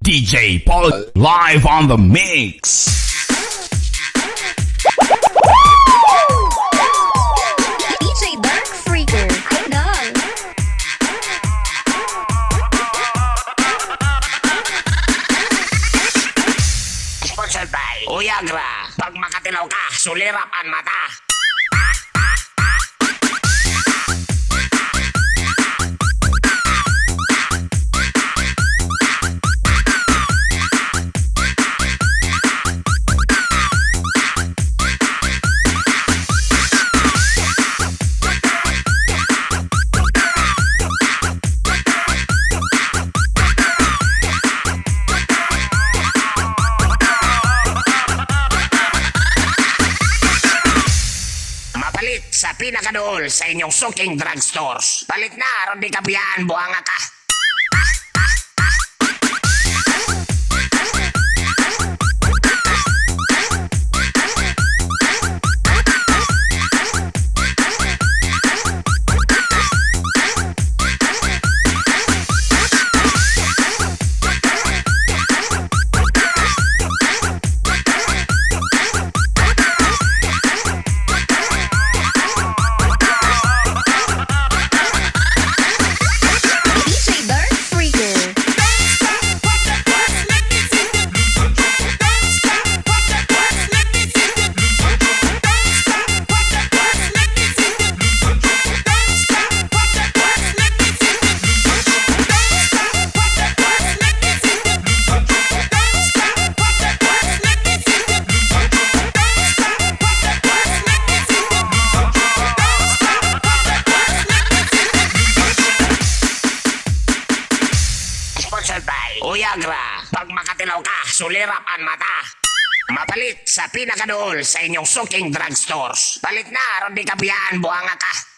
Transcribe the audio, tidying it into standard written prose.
DJ Paul live on the mix. DJ Dark Freaker, idol. Sponsored by Uyagra. Pag makatilaw ka, sulirap ang mata. Mapalit sa pinakadool sa inyong suking drugstores. Palit na, aron di kabiyan, buhanga ka. DJ Dark Freaker. Sponsored by Uyagra. Pag makatilaw ka, sulirap ang mata. Mapalit sa pinakadool sa inyong suking drugstores. Palit na, aron di kabiyan, buhanga ka.